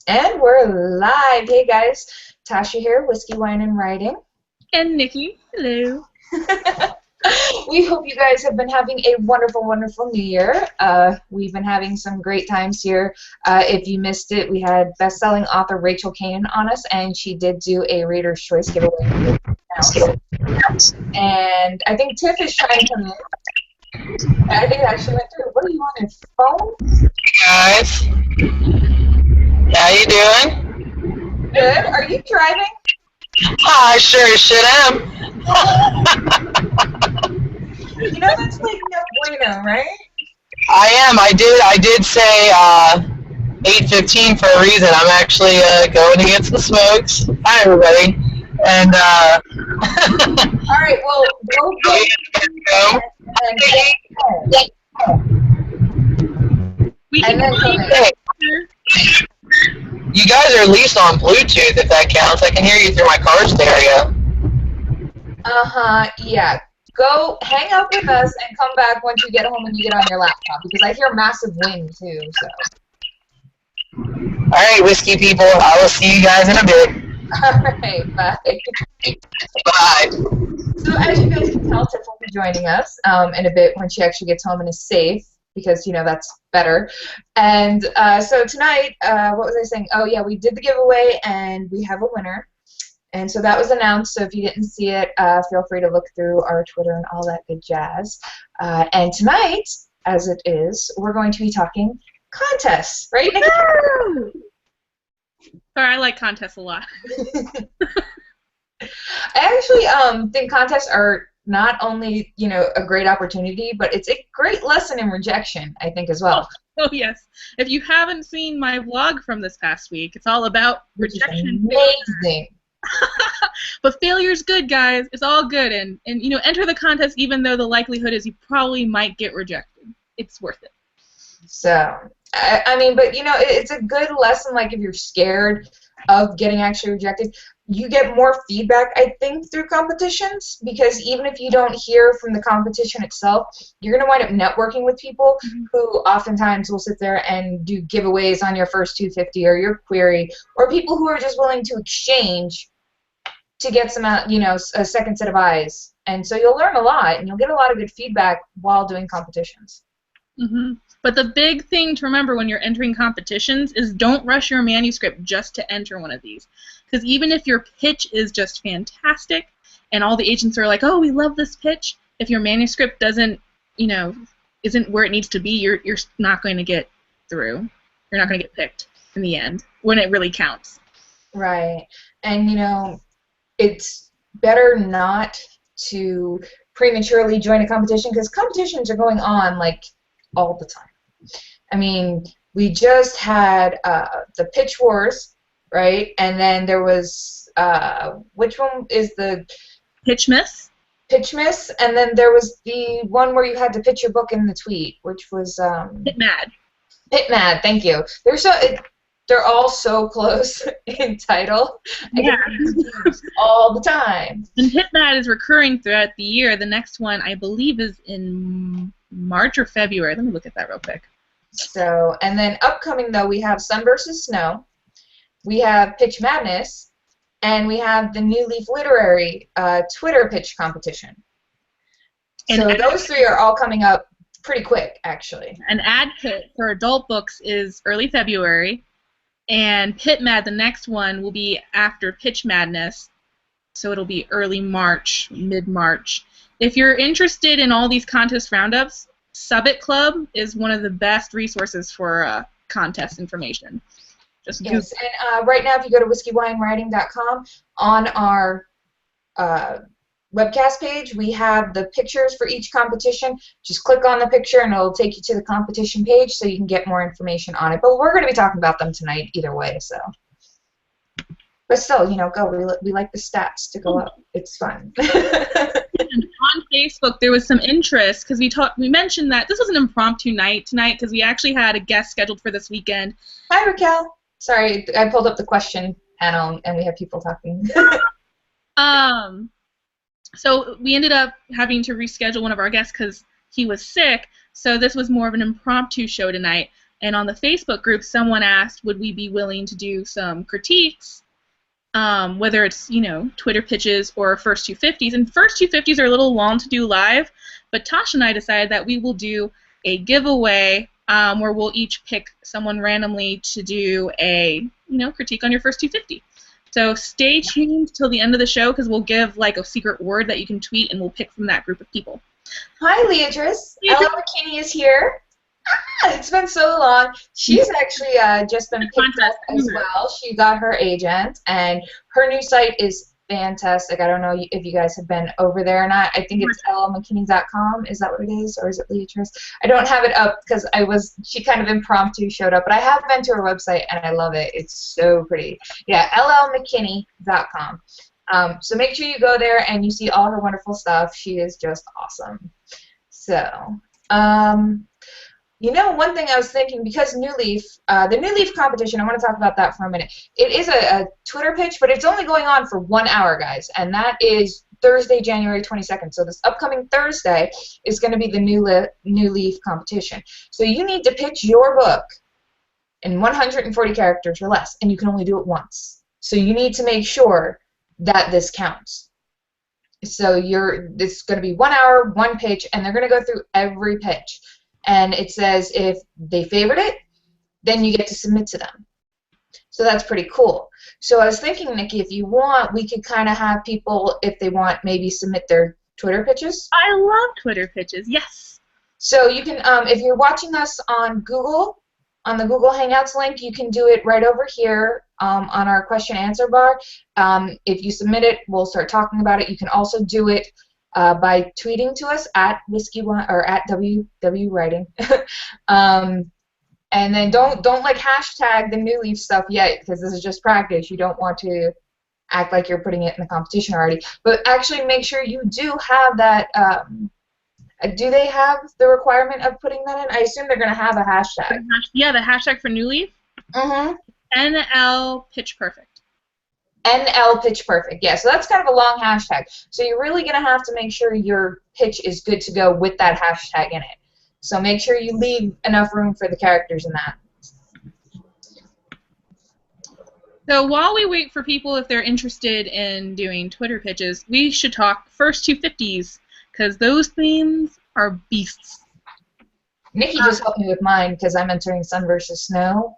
And we're live. Hey guys, Tasha here, Whiskey, Wine, and Writing. And Nikki, hello. We hope you guys have been having a wonderful, wonderful New Year. We've been having some great times here. If you missed it, we had best-selling author Rachel Kane on us, and she did do a Reader's Choice giveaway. And I think Tiff is trying to come in. I think that actually went through. What are you on your phone? Guys, how you doing? Good. Are you driving? I sure as shit am. You know that's like no bueno, right? I am. I did say 8:15 for a reason. I'm actually going to get some smokes. Hi everybody. And all right. Well, go and then come in. You guys are at least on Bluetooth, if that counts. I can hear you through my car stereo. Yeah. Go hang up with us and come back once you get home and you get on your laptop, because I hear massive wind too. So. All right, whiskey people. I will see you guys in a bit. All right. Bye. Bye. So as you guys can tell, Tiff will be joining us in a bit when she actually gets home and is safe, because that's better. And so tonight, what was I saying? Oh yeah, we did the giveaway and we have a winner. And so that was announced, so if you didn't see it, feel free to look through our Twitter and all that good jazz. And tonight, as it is, we're going to be talking contests, right, Nikki? Sorry, I like contests a lot. I actually think contests are not only, a great opportunity, but it's a great lesson in rejection, I think, as well. Oh yes. If you haven't seen my vlog from this past week, it's all about rejection. Amazing. But failure's good, guys. It's all good, and enter the contest even though the likelihood is you probably might get rejected. It's worth it. So, I mean, but it's a good lesson. Like if you're scared of getting actually rejected, you get more feedback, I think, through competitions, because even if you don't hear from the competition itself, you're going to wind up networking with people who oftentimes will sit there and do giveaways on your first 250 or your query, or people who are just willing to exchange to get some, a second set of eyes. And so you'll learn a lot, and you'll get a lot of good feedback while doing competitions. Mm-hmm. But the big thing to remember when you're entering competitions is don't rush your manuscript just to enter one of these. Because even if your pitch is just fantastic and all the agents are like, oh, we love this pitch, if your manuscript doesn't, isn't where it needs to be, you're not going to get through. You're not going to get picked in the end when it really counts. Right. And, it's better not to prematurely join a competition, because competitions are going on, like, all the time. I mean, we just had the Pitch Wars, right? And then there was, which one is the... Pitch Miss? Pitch Miss, and then there was the one where you had to pitch your book in the tweet, which was... Pit Mad. Pit Mad, thank you. They're all so close in title. Yeah. I get confused all the time. And Pit Mad is recurring throughout the year. The next one, I believe, is in March or February. Let me look at that real quick. So, and then upcoming, though, we have Sun vs. Snow, we have Pitch Madness, and we have the New Leaf Literary Twitter pitch competition. And so those three are all coming up pretty quick, actually. An ad pit for adult books is early February, and Pit Mad, the next one, will be after Pitch Madness, so it'll be early March, mid-March. If you're interested in all these contest roundups, Subbit Club is one of the best resources for contest information. Yes, and right now if you go to whiskeyWineWriting.com, on our webcast page, we have the pictures for each competition. Just click on the picture and it'll take you to the competition page so you can get more information on it. But we're going to be talking about them tonight either way, so. But still, go. We like the stats to go up. It's fun. On Facebook, there was some interest because we mentioned that this was an impromptu night tonight because we actually had a guest scheduled for this weekend. Hi, Raquel. Sorry, I pulled up the question panel and we have people talking. So we ended up having to reschedule one of our guests because he was sick. So this was more of an impromptu show tonight. And on the Facebook group, someone asked, would we be willing to do some critiques, whether it's, Twitter pitches or first 250s. And first 250s are a little long to do live, but Tasha and I decided that we will do a giveaway where we'll each pick someone randomly to do a, critique on your first 250. So stay tuned till the end of the show because we'll give like a secret word that you can tweet and we'll pick from that group of people. Hi, Leatrice. Ella McKinney is here. It's been so long. She's actually just been picked up as well. She got her agent, and her new site is fantastic. I don't know if you guys have been over there or not. I think it's llmckinney.com. Is that what it is, or is it Leatrice? I don't have it up because she kind of impromptu showed up, but I have been to her website, and I love it. It's so pretty. Yeah, llmckinney.com. So make sure you go there and you see all her wonderful stuff. She is just awesome. So, one thing I was thinking, because New Leaf, the New Leaf competition, I want to talk about that for a minute. It is a Twitter pitch, but it's only going on for 1 hour, guys, and that is Thursday, January 22nd. So this upcoming Thursday is going to be the New Leaf competition. So you need to pitch your book in 140 characters or less, and you can only do it once. So you need to make sure that this counts. So this is going to be 1 hour, one pitch, and they're going to go through every pitch. And it says if they favorite it, then you get to submit to them. So that's pretty cool. So I was thinking, Nikki, if you want, we could kind of have people, if they want, maybe submit their Twitter pitches. I love Twitter pitches, yes. So you can, if you're watching us on Google, on the Google Hangouts link, you can do it right over here on our question answer bar. If you submit it, we'll start talking about it. You can also do it by tweeting to us at whiskey1 or at WWWriting. And then don't like hashtag the New Leaf stuff yet because this is just practice. You don't want to act like you're putting it in the competition already. But actually make sure you do have that. Do they have the requirement of putting that in? I assume they're going to have a hashtag. Yeah, the hashtag for New Leaf. Mm-hmm. NL Pitch Perfect. NL Pitch Perfect, yeah, so that's kind of a long hashtag. So you're really going to have to make sure your pitch is good to go with that hashtag in it. So make sure you leave enough room for the characters in that. So while we wait for people if they're interested in doing Twitter pitches, we should talk first 250s, because those themes are beasts. Nikki just helped me with mine because I'm entering Sun versus Snow.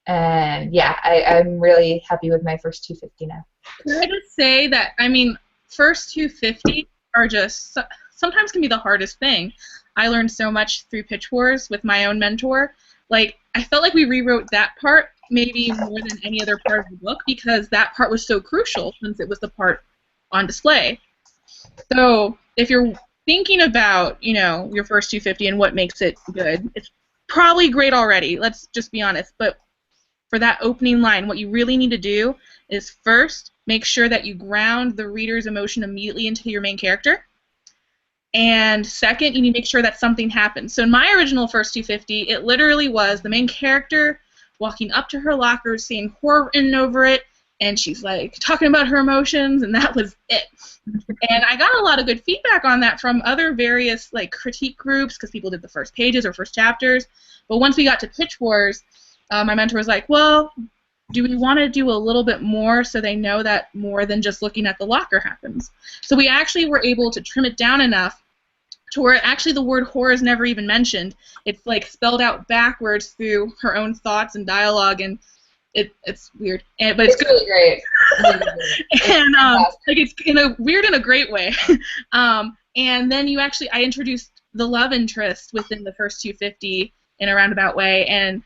And yeah, I'm really happy with my first 250 now. Can I just say that, first 250 are just, sometimes can be the hardest thing. I learned so much through Pitch Wars with my own mentor. Like, I felt like we rewrote that part maybe more than any other part of the book because that part was so crucial since it was the part on display. So if you're thinking about, your first 250 and what makes it good, it's probably great already, let's just be honest, but for that opening line, what you really need to do is first make sure that you ground the reader's emotion immediately into your main character. And second, you need to make sure that something happens. So in my original first 250, it literally was the main character walking up to her locker, seeing horror written over it, and she's like talking about her emotions, and that was it. And I got a lot of good feedback on that from other various like critique groups because people did the first pages or first chapters. But once we got to Pitch Wars, my mentor was like, well, do we want to do a little bit more so they know that more than just looking at the locker happens? So we actually were able to trim it down enough to where actually the word horror is never even mentioned. It's like spelled out backwards through her own thoughts and dialogue, and it's weird. But it's really great. And like it's in a great way. And then I introduced the love interest within the first 250 in a roundabout way, and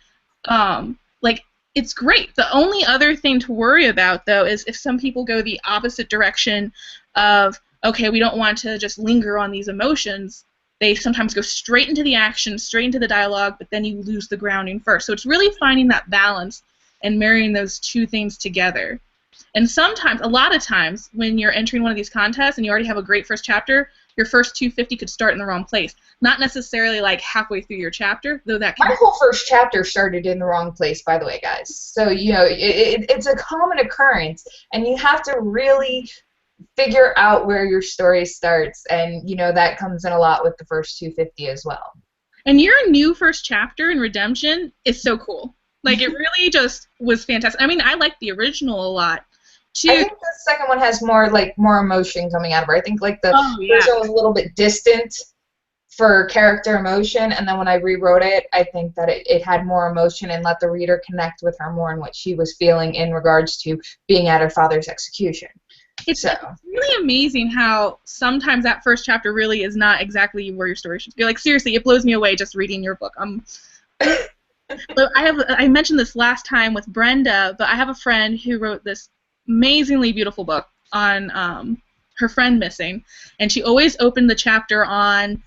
it's great. The only other thing to worry about, though, is if some people go the opposite direction of, okay, we don't want to just linger on these emotions, they sometimes go straight into the action, straight into the dialogue, but then you lose the grounding first. So it's really finding that balance and marrying those two things together. And sometimes, a lot of times, when you're entering one of these contests and you already have a great first chapter, your first 250 could start in the wrong place. Not necessarily like halfway through your chapter, though that can. My whole first chapter started in the wrong place, by the way, guys. So, it's a common occurrence, and you have to really figure out where your story starts, and, that comes in a lot with the first 250 as well. And your new first chapter in Redemption is so cool. Like, it really just was fantastic. I mean, I like the original a lot, too. I think the second one has more emotion coming out of her. I think like the yeah. first one was a little bit distant for character emotion, and then when I rewrote it, I think that it had more emotion and let the reader connect with her more and what she was feeling in regards to being at her father's execution. It's really amazing how sometimes that first chapter really is not exactly where your story should be. Like, seriously, it blows me away just reading your book. But I mentioned this last time with Brenda, but I have a friend who wrote this amazingly beautiful book on her friend missing, and she always opened the chapter on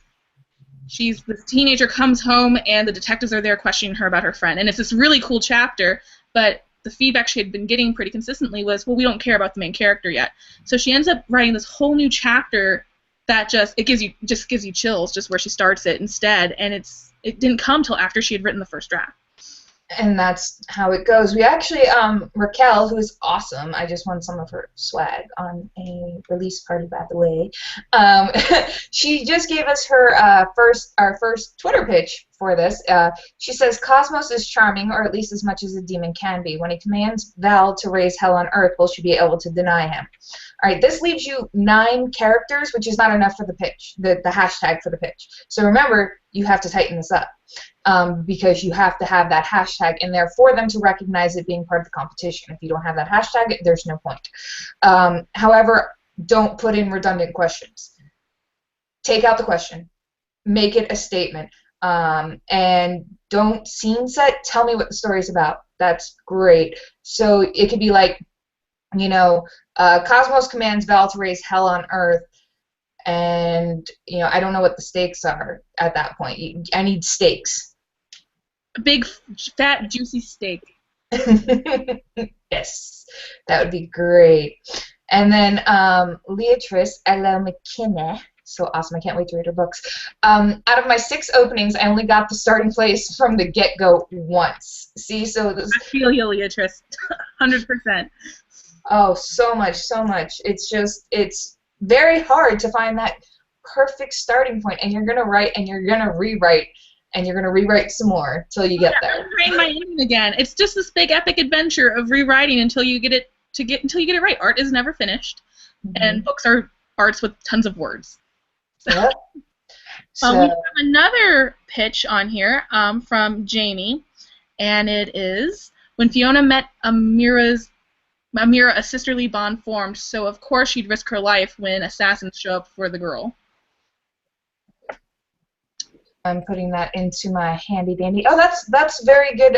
this teenager comes home and the detectives are there questioning her about her friend, and it's this really cool chapter, but the feedback she had been getting pretty consistently was, well, we don't care about the main character yet. So she ends up writing this whole new chapter that gives you chills just where she starts it instead, and it didn't come till after she had written the first draft. And that's how it goes. We actually, Raquel, who is awesome, I just won some of her swag on a release party, by the way. She just gave us our first Twitter pitch for this. She says, Cosmos is charming, or at least as much as a demon can be. When he commands Val to raise hell on Earth, will she be able to deny him? All right, this leaves you 9 characters, which is not enough for the pitch, the hashtag for the pitch. So remember, you have to tighten this up. Because you have to have that hashtag in there for them to recognize it being part of the competition. If you don't have that hashtag, there's no point. However, don't put in redundant questions. Take out the question. Make it a statement. And don't scene set. Tell me what the story's about. That's great. So it could be like, Cosmos commands Val to raise hell on Earth. And, I don't know what the stakes are at that point. I need stakes. A big, fat, juicy steak. Yes, that would be great. And then Leatrice Ella McKinney, so awesome, I can't wait to read her books. Out of my 6 openings, I only got the starting place from the get-go once. See, so this... I feel you, Leatrice, 100%. Oh, so much. It's very hard to find that perfect starting point, and you're going to write, and you're going to rewrite, and you're going to rewrite some more till you get there. I'm trying my ending again. It's just this big epic adventure of rewriting until you get it right. Art is never finished, and books are arts with tons of words. Yep. We have another pitch on here from Jamie, and it is, when Fiona met Amira, a sisterly bond formed, so of course she'd risk her life when assassins show up for the girl. I'm putting that into my handy dandy. Oh, that's very good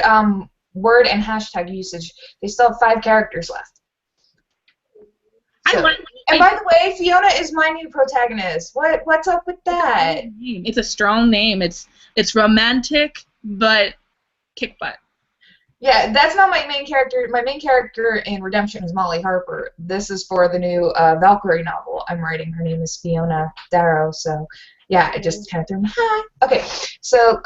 word and hashtag usage. They still have 5 characters left. So, and by the way, Fiona is my new protagonist. What's up with that? It's a strong name. It's romantic, but kick butt. Yeah, that's not my main character. My main character in Redemption is Molly Harper. This is for the new Valkyrie novel I'm writing. Her name is Fiona Darrow. So, yeah, I just kind of threw my hat. Okay, so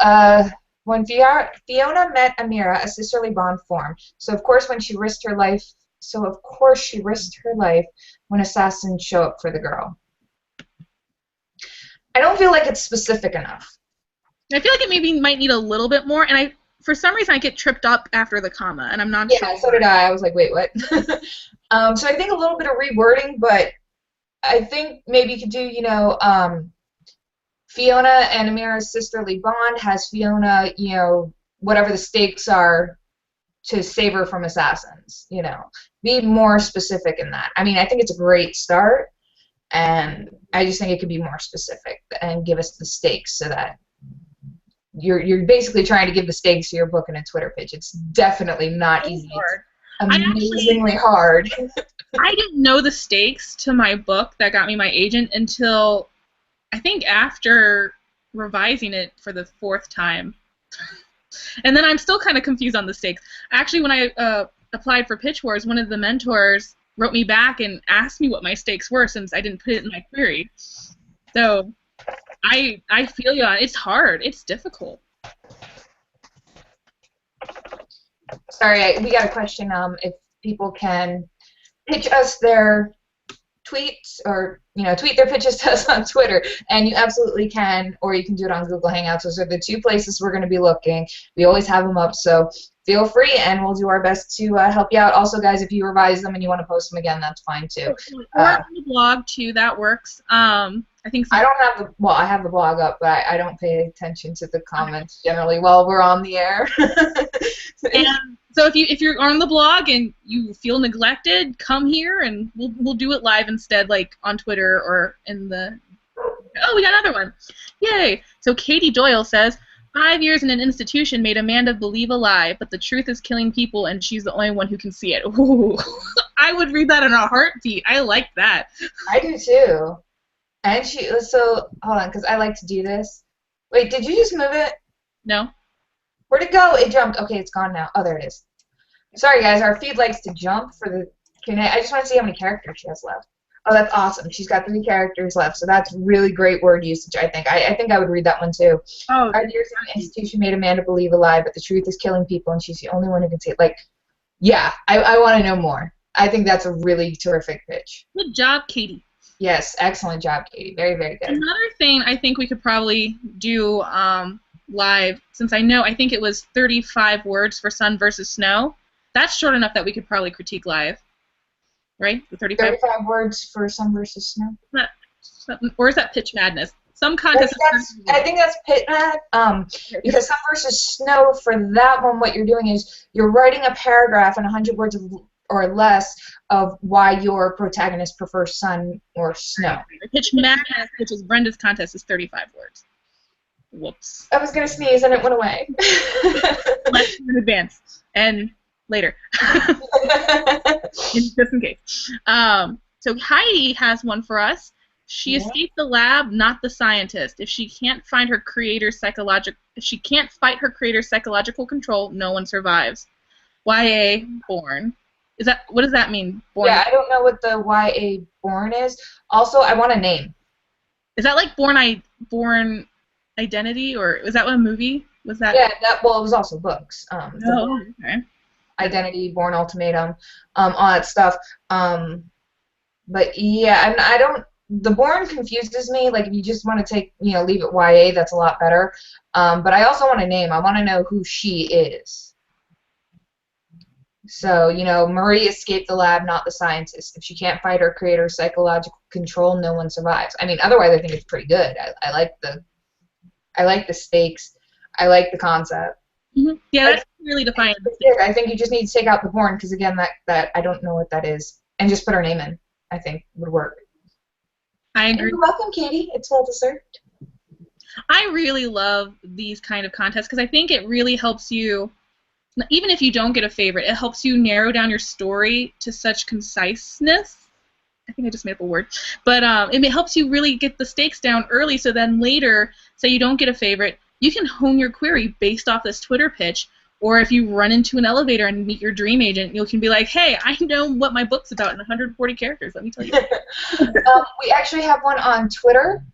when Fiona met Amira, a sisterly bond formed. So, of course, she risked her life when assassins show up for the girl. I don't feel like it's specific enough. I feel like it might need a little bit more, and for some reason I get tripped up after the comma, and I'm not sure. Yeah, so did I. I was like, wait, what? So I think a little bit of rewording, but I think maybe you could do, Fiona and Amira's sisterly bond has Fiona, whatever the stakes are to save her from assassins, Be more specific in that. I mean, I think it's a great start, and I just think it could be more specific and give us the stakes so that you're basically trying to give the stakes to your book in a Twitter pitch. It's definitely not easy. It's amazingly hard. I didn't know the stakes to my book that got me my agent until I think after revising it for the 4th time. And then I'm still kind of confused on the stakes. Actually, when I applied for Pitch Wars, one of the mentors wrote me back and asked me what my stakes were since I didn't put it in my query. So I feel you. It's hard. It's difficult. Sorry, we got a question. If people can pitch us their tweet or tweet their pitches to us on Twitter, and you absolutely can, or you can do it on Google Hangouts. Those are the two places we're going to be looking. We always have them up, so feel free, and we'll do our best to help you out. Also, guys, if you revise them and you want to post them again, that's fine too. Or on the blog too, that works. I think I don't have I have the blog up, but I don't pay attention to the comments generally while we're on the air. And so if you're on the blog and you feel neglected, come here and we'll do it live instead, like on Twitter or in the. Oh, we got another one! Yay! So Katie Doyle says, 5 years in an institution made Amanda believe a lie, but the truth is killing people, and she's the only one who can see it. Ooh, I would read that in a heartbeat. I like that. I do too. And so hold on, because I like to do this. Wait, did you just move it? No. Where'd it go? It jumped. Okay, it's gone now. Oh, there it is. Sorry, guys. Our feed likes to jump for the Q&A. I just want to see how many characters she has left. Oh, that's awesome. She's got 3 characters left, so that's really great word usage, I think. I think I would read that one, too. Oh. 5 years in an institution made Amanda believe a lie, but the truth is killing people, and she's the only one who can say it. Like, yeah, I want to know more. I think that's a really terrific pitch. Good job, Katie. Yes, excellent job, Katie. Very, very good. Another thing I think we could probably do live, since I think it was 35 words for Sun versus Snow. That's short enough that we could probably critique live, right? The 35 words for Sun versus Snow. Or is that Pitch Madness? Some contests. I think that's Pit Mad. Because Sun versus Snow, for that one, what you're doing is you're writing a paragraph in 100 words or less of why your protagonist prefers sun or snow. Pitch Madness, which is Brenda's contest, is 35 words. Whoops. I was going to sneeze and it went away. Let's do in advance. And later. Just in case. So Heidi has one for us. She escaped the lab, not the scientist. If she can't find her creator's psychological control, no one survives. YA Born. What does that mean? Born? Yeah, I don't know what the YA Born is. Also, I want a name. Is that like Born Identity, or was that a movie? Was that? Yeah, it was also books. Okay. Identity, Born Ultimatum, all that stuff. But yeah, and I don't. The Born confuses me. Like, if you just want to leave it YA, that's a lot better. But I also want a name. I want to know who she is. So, Marie escaped the lab, not the scientist. If she can't fight her creator's psychological control, no one survives. I mean, otherwise, I think it's pretty good. I like the stakes. I like the concept. Mm-hmm. Yeah, that's really defined. I think you just need to take out the Born, because again, that I don't know what that is, and just put her name in. I think would work. I agree. You're welcome, Katie. It's well deserved. I really love these kind of contests because I think it really helps you. Even if you don't get a favorite, it helps you narrow down your story to such conciseness. I think I just made up a word. But it helps you really get the stakes down early, so then later, say you don't get a favorite, you can hone your query based off this Twitter pitch. Or if you run into an elevator and meet your dream agent, you can be like, hey, I know what my book's about in 140 characters. Let me tell you. We actually have one on Twitter.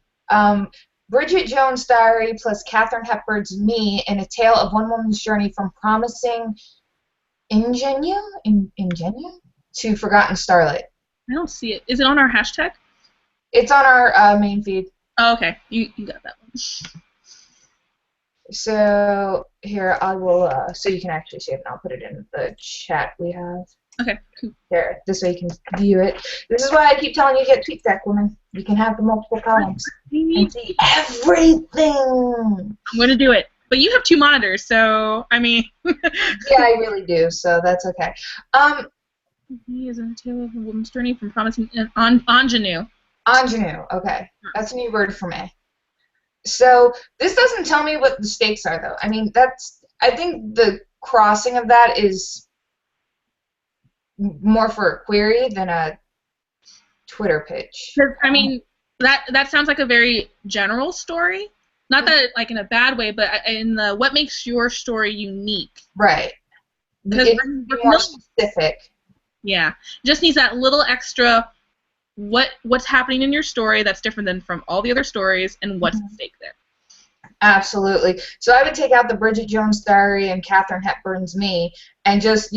Bridget Jones' Diary plus Katharine Hepburn's Me in a tale of one woman's journey from promising ingenue to forgotten starlight. I don't see it. Is it on our hashtag? It's on our main feed. Oh, okay. You got that one. So here, I will, so you can actually see it, and I'll put it in the chat we have. Okay, cool. There, this way you can view it. This is why I keep telling you to get TweetDeck, woman. You can have the multiple columns and see everything. I'm going to do it. But you have 2 monitors, so, I mean... Yeah, I really do, so that's okay. He is in a tale of a woman's journey from promising ingenue. Ingenue, okay. That's a new word for me. So this doesn't tell me what the stakes are, though. I mean, I think the crossing of that is more for a query than a Twitter pitch. I mean, that sounds like a very general story. Not that like in a bad way, but in the what makes your story unique. Right. Because we're more specific. Yeah. Just needs that little extra what's happening in your story that's different than from all the other stories, and what's at stake there. Absolutely. So I would take out the Bridget Jones' Diary and Katharine Hepburn's Me, and just,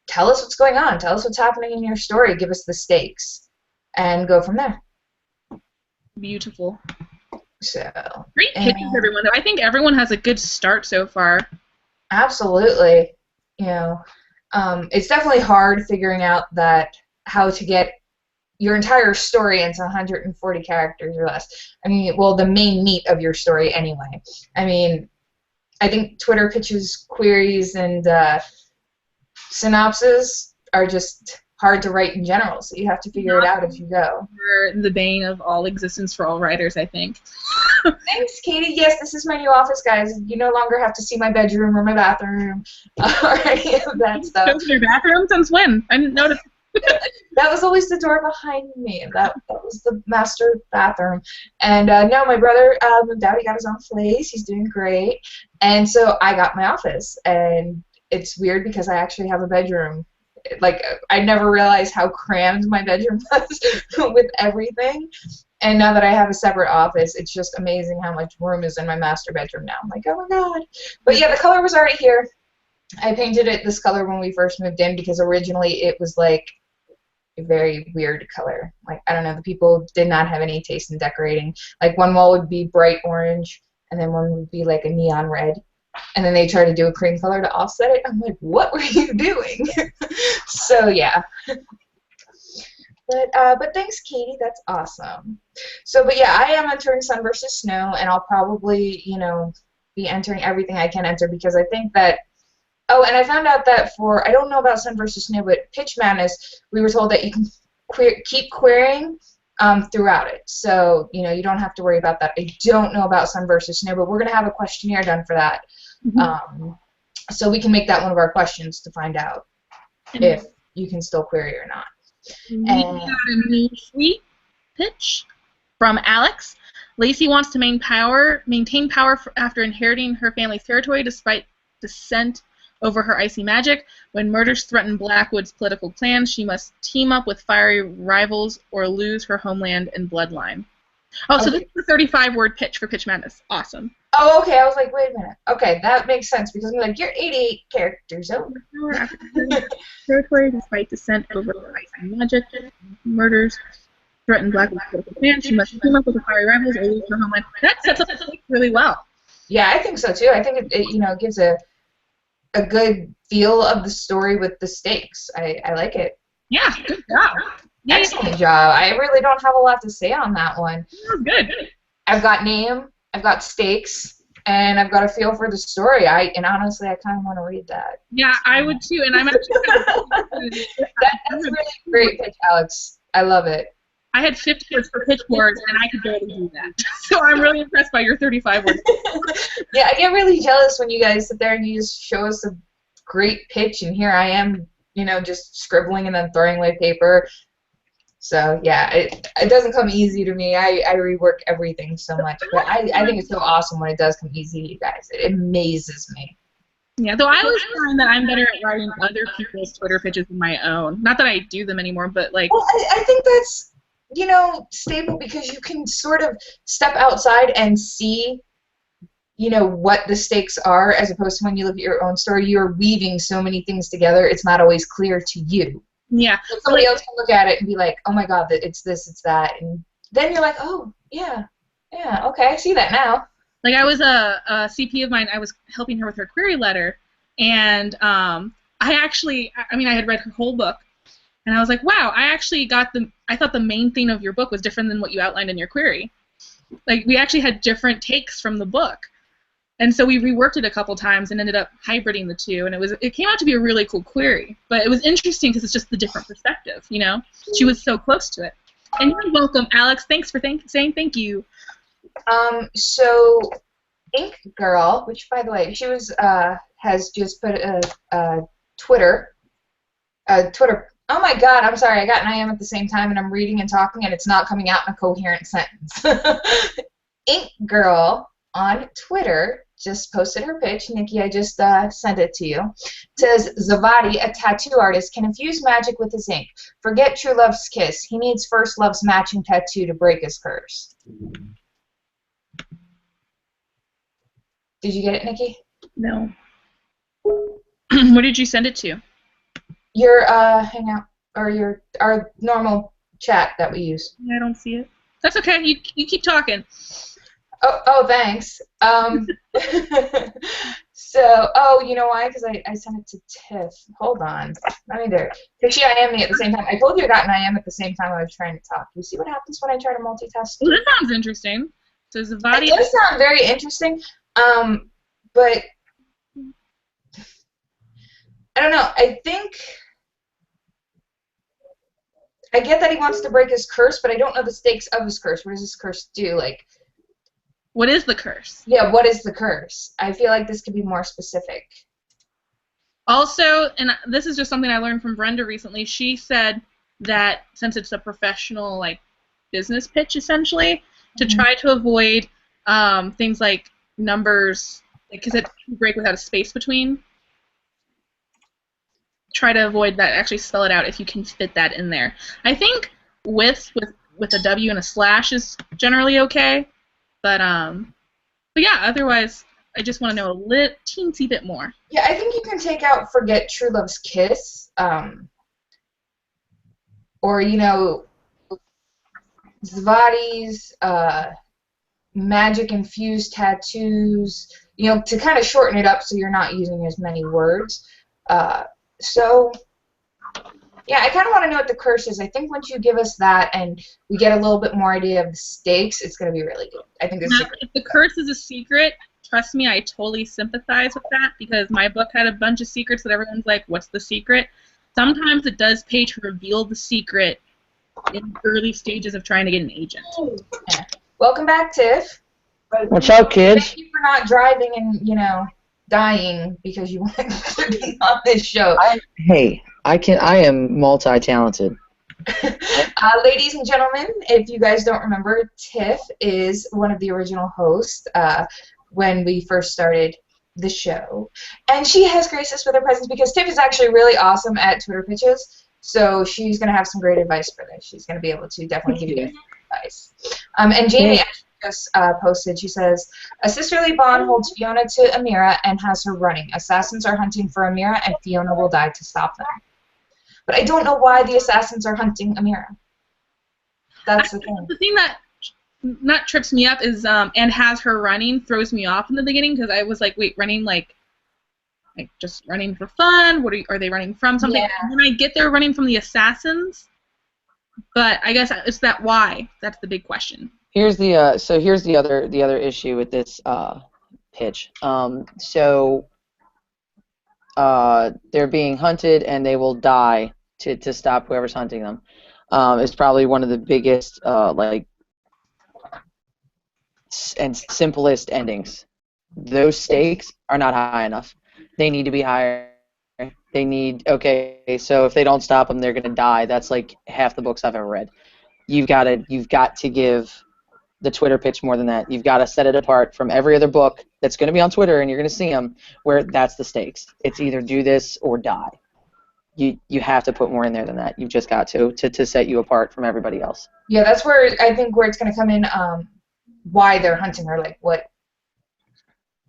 tell us what's going on. Tell us what's happening in your story. Give us the stakes. and go from there. Beautiful. So, Great pitches, everyone. I think everyone has a good start so far. Absolutely. You know, it's definitely hard figuring out how to get your entire story into 140 characters or less. I mean, well, the main meat of your story anyway. I mean, I think Twitter pitches, queries, and synopses are just hard to write in general, so you have to figure it out as you go. You're the bane of all existence for all writers, I think. Thanks, Katie. Yes, this is my new office, guys. You no longer have to see my bedroom or my bathroom or any of that stuff. Your bathroom? Since when? I didn't notice. That was always the door behind me. That was the master bathroom. And no, my brother moved out. He got his own place. He's doing great. And so I got my office. And it's weird because I actually have a bedroom. Like, I never realized how crammed my bedroom was with everything. And now that I have a separate office, it's just amazing how much room is in my master bedroom now. I'm like, oh my god. But yeah, the color was already here. I painted it this color when we first moved in because originally it was like a very weird color. Like, I don't know, the people did not have any taste in decorating. Like, one wall would be bright orange, and then one would be like a neon red. And then they tried to do a cream color to offset it. I'm like, what were you doing? So, yeah. But thanks, Katie. That's awesome. So, but yeah, I am entering Sun versus Snow, and I'll probably, be entering everything I can enter because I think that. Oh, and I found out that I don't know about Sun versus Snow, but Pitch Madness, we were told that you can keep querying throughout it. So, you don't have to worry about that. I don't know about Sun versus Snow, but we're going to have a questionnaire done for that. Mm-hmm. So we can make that one of our questions to find out if you can still query or not. We got a new sweet pitch from Alex. Lacey wants to maintain power after inheriting her family's territory despite dissent over her icy magic. When murders threaten Blackwood's political plans, she must team up with fiery rivals or lose her homeland and bloodline. Oh, okay. So this is a 35-word pitch for Pitch Madness. Awesome. Oh, okay. I was like, wait a minute. Okay, that makes sense because I'm like, you're 88 characters over. Territory despite dissent over her icy magic. Murders threaten Blackwood's political plans. She must team up with her fiery rivals or lose her homeland. That sets up really well. Yeah, I think so too. I think it gives a good feel of the story with the stakes. I like it. Yeah, good job. Excellent job. I really don't have a lot to say on that one. Good. I've got name, I've got stakes, and I've got a feel for the story. And honestly, I kind of want to read that. Yeah, I would too. And I'm actually that's a really great pitch, Alex. I love it. I had 50 words for pitch words, and I could barely do that. So I'm really impressed by your 35 words. Yeah, I get really jealous when you guys sit there and you just show us a great pitch, and here I am, just scribbling and then throwing away paper. So, yeah, it doesn't come easy to me. I rework everything so much. But I think it's so awesome when it does come easy to you guys. It amazes me. Yeah, though I always find that I'm better at writing other people's Twitter pitches than my own. Not that I do them anymore, but like... Well, I think that's, stable because you can sort of step outside and see, what the stakes are as opposed to when you look at your own story. You're weaving so many things together, it's not always clear to you. Yeah. So somebody else can look at it and be like, oh my god, it's this, it's that. And then you're like, oh, yeah, okay, I see that now. Like I was a CP of mine, I was helping her with her query letter, and I had read her whole book, and I was like, wow, I thought the main theme of your book was different than what you outlined in your query. Like, we actually had different takes from the book. And so we reworked it a couple times and ended up hybriding the two, and it came out to be a really cool query. But it was interesting because it's just the different perspective, She was so close to it. And you're welcome, Alex. Thanks for saying thank you. So Ink Girl, which by the way, she has just put a Twitter. Oh my god, I'm sorry. I got an IM at the same time, and I'm reading and talking, and it's not coming out in a coherent sentence. Ink Girl on Twitter just posted her pitch. Nikki, I just sent it to you. It says, Zavadi, a tattoo artist, can infuse magic with his ink. Forget true love's kiss. He needs first love's matching tattoo to break his curse. Did you get it, Nikki? No. Where did you send it to? Your hangout, or our normal chat that we use. Yeah, I don't see it. That's okay. You keep talking. Oh, thanks. So, you know why? Because I sent it to Tiff. Hold on. Let me do it. Because she IM'd me at the same time. I told you I got an IM at the same time I was trying to talk. You see what happens when I try to multitask? Well, this sounds interesting. So Zavadi. It does sound very interesting, but I don't know. I think I get that he wants to break his curse, but I don't know the stakes of his curse. What does his curse do? Like, what is the curse? yeah, what is the curse? I feel like this could be more specific. Also, and this is just something I learned from Brenda recently, she said that since it's a professional, like, business pitch, essentially, to try to avoid things like numbers, because it can break without a space between. Try to avoid that. Actually spell it out if you can fit that in there. I think with a W and a slash is generally okay, but yeah. Otherwise, I just want to know a teensy bit more. Yeah, I think you can take out "Forget True Love's Kiss," or Zvadi's magic-infused tattoos, to kind of shorten it up so you're not using as many words. So, yeah, I kind of want to know what the curse is. I think once you give us that and we get a little bit more idea of the stakes, it's going to be really good. I think this is if the curse is a secret, trust me, I totally sympathize with that because my book had a bunch of secrets that everyone's like, what's the secret? Sometimes it does pay to reveal the secret in early stages of trying to get an agent. Yeah. Welcome back, Tiff. What's up, kids? Thank you for not driving and, dying because you wanted to be on this show. I am multi-talented. Ladies and gentlemen, if you guys don't remember, Tiff is one of the original hosts when we first started the show. And she has graced us with her presence because Tiff is actually really awesome at Twitter pitches. So she's going to have some great advice for this. She's going to be able to definitely give you guys advice. And Jamie actually just posted, she says, a sisterly bond holds Fiona to Amira and has her running. Assassins are hunting for Amira and Fiona will die to stop them. But I don't know why the assassins are hunting Amira. That's the thing. The thing that not trips me up is and has her running throws me off in the beginning because I was like, wait, running like just running for fun? What are they running from something? Yeah. And then I get they're running from the assassins, but I guess it's that why. That's the big question. Here's the other issue with this pitch. They're being hunted and they will die to stop whoever's hunting them. It's probably one of the biggest and simplest endings. Those stakes are not high enough. They need to be higher. They need, okay, so if they don't stop them, they're going to die. That's like half the books I've ever read. You've got to give the Twitter pitch more than that. You've got to set it apart from every other book that's going to be on Twitter, and you're going to see them, where that's the stakes. It's either do this or die. You have to put more in there than that. You've just got to set you apart from everybody else. Yeah, that's where I think where it's going to come in, why they're hunting her, like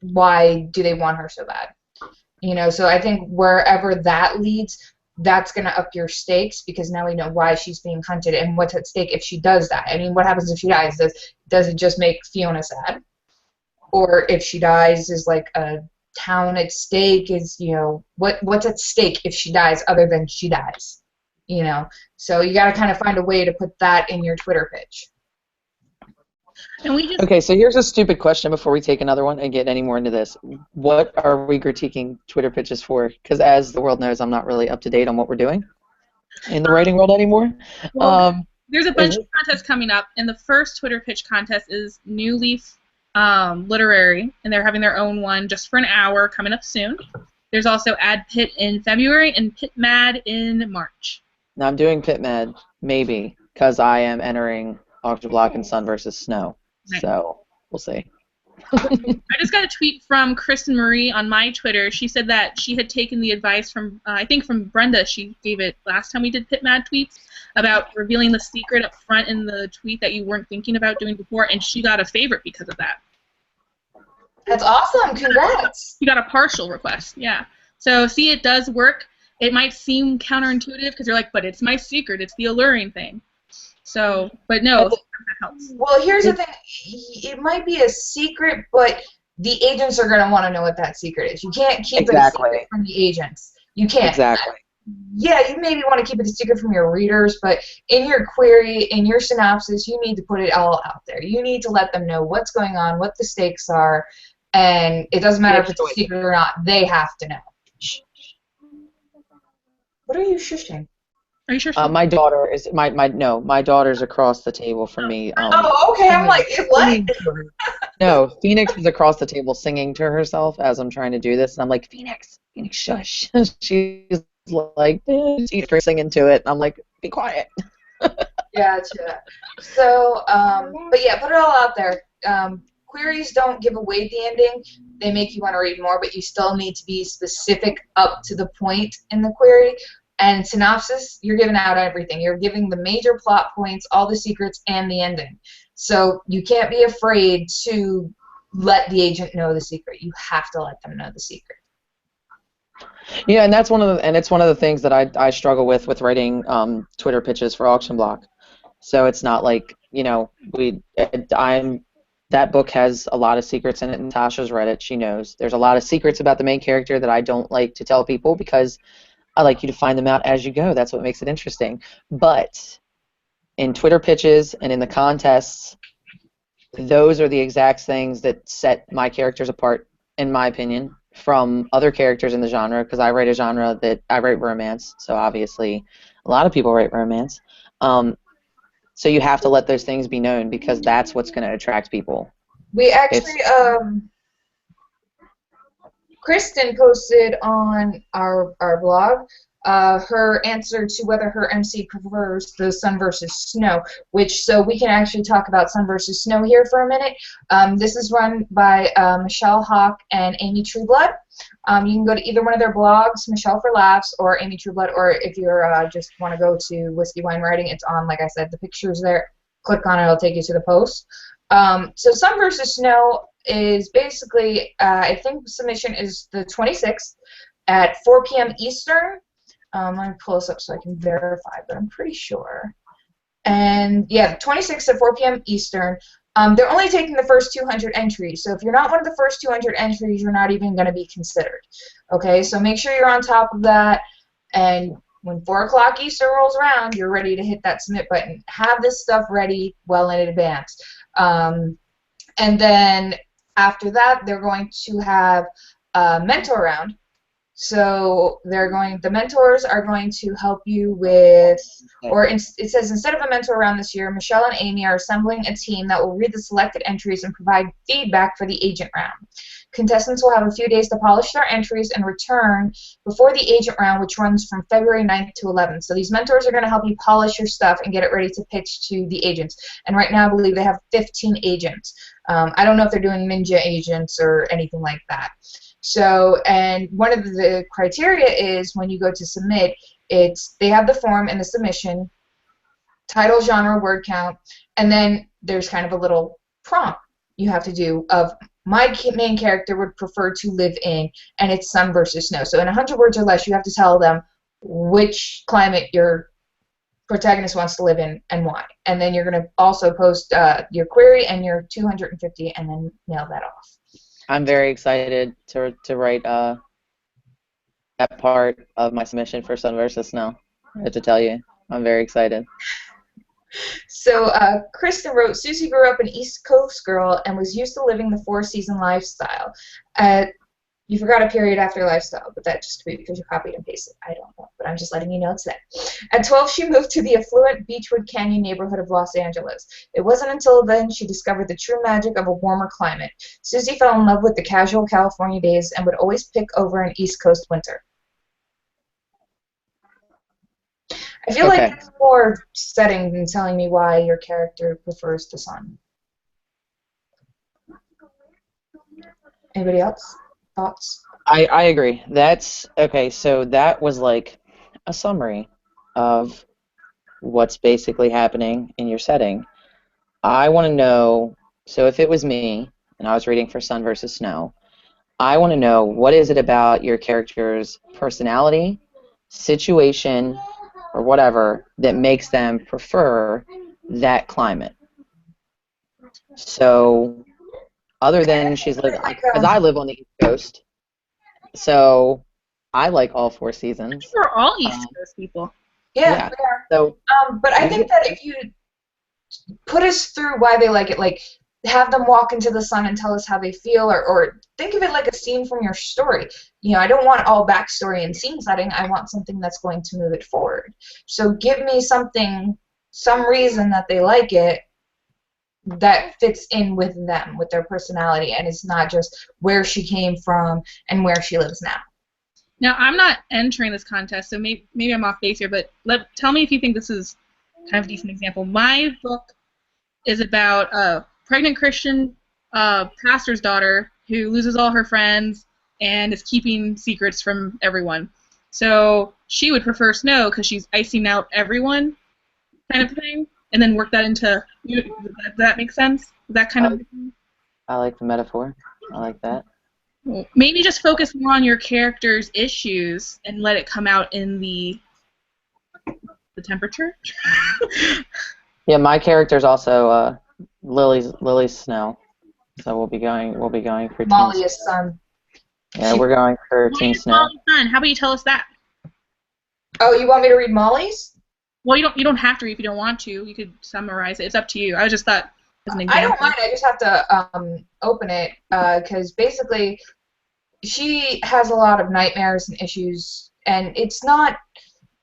why do they want her so bad? So I think wherever that leads, that's going to up your stakes because now we know why she's being hunted and what's at stake if she does that. I mean, what happens if she dies? Does it just make Fiona sad? Or if she dies, is like a town at stake? Is, what's at stake if she dies other than she dies? So you got to kind of find a way to put that in your Twitter pitch. And okay, so here's a stupid question before we take another one and get any more into this. What are we critiquing Twitter pitches for? Because as the world knows, I'm not really up to date on what we're doing in the writing world anymore. Well, there's a bunch of contests coming up, and the first Twitter pitch contest is New Leaf Literary, and they're having their own one just for an hour coming up soon. There's also Ad Pit in February and Pit Mad in March. Now I'm doing Pit Mad, maybe, because I am entering Octoblock and Sun versus Snow. Right. So we'll see. I just got a tweet from Kristen Marie on my Twitter. She said that she had taken the advice from, I think from Brenda, she gave it last time we did Pit Mad tweets, about revealing the secret up front in the tweet that you weren't thinking about doing before, and she got a favorite because of that. That's awesome. Congrats. You got a partial request, yeah. So see, it does work. It might seem counterintuitive because you're like, but it's my secret. It's the alluring thing. So, but no, that helps. Well, here's the thing. It might be a secret, but the agents are going to want to know what that secret is. You can't keep it a secret from the agents. You can't. Exactly. Yeah, you maybe want to keep it a secret from your readers, but in your query, in your synopsis, you need to put it all out there. You need to let them know what's going on, what the stakes are, and it doesn't matter if it's a secret or not. They have to know. What are you shushing? Are you sure? My daughter is my daughter's across the table from me. Oh, okay. I'm like, what? No, Phoenix is across the table singing to herself as I'm trying to do this, and I'm like, Phoenix, shush. She's like, she's singing to it, and I'm like, be quiet. Gotcha. So, but yeah, put it all out there. Queries don't give away the ending. They make you want to read more, but you still need to be specific up to the point in the query. And synopsis, you're giving out everything. You're giving the major plot points, all the secrets, and the ending. So you can't be afraid to let the agent know the secret. You have to let them know the secret. Yeah, and it's one of the things that I struggle with writing Twitter pitches for Auction Block. So it's not like, you know, that book has a lot of secrets in it. Natasha's read it. She knows. There's a lot of secrets about the main character that I don't like to tell people because I like you to find them out as you go. That's what makes it interesting. But in Twitter pitches and in the contests, those are the exact things that set my characters apart, in my opinion, from other characters in the genre, because I write a genre that I write romance, so obviously a lot of people write romance. So you have to let those things be known because that's what's going to attract people. We actually, Kristen posted on our blog her answer to whether her MC prefers the Sun versus Snow, so we can actually talk about Sun versus Snow here for a minute. This is run by Michelle Hawk and Amy Trueblood. You can go to either one of their blogs, Michelle for Laughs or Amy Trueblood, or if you're just want to go to Whiskey Wine Writing, it's on, like I said, the picture's there. Click on it, it'll take you to the post. So Sun versus Snow is basically, I think submission is the 26th at 4 p.m. Eastern. Let me pull this up so I can verify, but I'm pretty sure. And yeah, 26th at 4 p.m. Eastern. They're only taking the first 200 entries, so if you're not one of the first 200 entries, you're not even going to be considered. Okay, so make sure you're on top of that, and when 4 o'clock Eastern rolls around, you're ready to hit that submit button. Have this stuff ready well in advance. And then after that, they're going to have a mentor round. So the mentors are going to help you with, it says instead of a mentor round this year, Michelle and Amy are assembling a team that will read the selected entries and provide feedback for the agent round. Contestants will have a few days to polish their entries and return before the agent round, which runs from February 9th to 11th. So these mentors are going to help you polish your stuff and get it ready to pitch to the agents. And right now, I believe they have 15 agents. I don't know if they're doing ninja agents or anything like that. So, and one of the criteria is when you go to submit, they have the form and the submission, title, genre, word count, and then there's kind of a little prompt you have to do of my main character would prefer to live in, and it's Sun versus Snow. So in 100 words or less, you have to tell them which climate your protagonist wants to live in and why. And then you're going to also post your query and your 250 and then mail that off. I'm very excited to write that part of my submission for Sun versus Snow. I have to tell you, I'm very excited. So Kristen wrote, Susie grew up an East Coast girl and was used to living the four-season lifestyle. You forgot a period after lifestyle, but that just could be because you copied and pasted. I don't know, but I'm just letting you know it's there. At 12, she moved to the affluent Beechwood Canyon neighborhood of Los Angeles. It wasn't until then she discovered the true magic of a warmer climate. Susie fell in love with the casual California days and would always pick over an East Coast winter. I feel like it's more setting than telling me why your character prefers the sun. Anybody else? Thoughts? I agree. That's okay. So that was like a summary of what's basically happening in your setting. I want to know. So if it was me and I was reading for Sun versus Snow, I want to know what is it about your character's personality, situation, or whatever that makes them prefer that climate. So, other than she's living, because I live on the East Coast, so I like all 4 seasons. We're all East Coast people. Yeah, we are. So, but I think that if you put us through why they like it, like have them walk into the sun and tell us how they feel, or think of it like a scene from your story. You know, I don't want all backstory and scene setting. I want something that's going to move it forward. So give me something, some reason that they like it that fits in with them, with their personality, and it's not just where she came from and where she lives now. Now, I'm not entering this contest, so maybe I'm off base here, but tell me if you think this is kind of a decent example. My book is about a pregnant Christian pastor's daughter who loses all her friends and is keeping secrets from everyone. So she would prefer snow because she's icing out everyone, kind of thing, and then work that into. Does that make sense? Is that kind of? I like the metaphor. I like that. Maybe just focus more on your character's issues and let it come out in the temperature. Yeah, my character's also Lily's Snow, so we'll be going for Molly Team is sun. Yeah, we're going for Team Snow. Molly's son. How about you tell us that? Oh, you want me to read Molly's? Well, you don't have to read if you don't want to. You could summarize it. It's up to you. I just thought as an example. I don't mind. I just have to open it because basically she has a lot of nightmares and issues, and it's not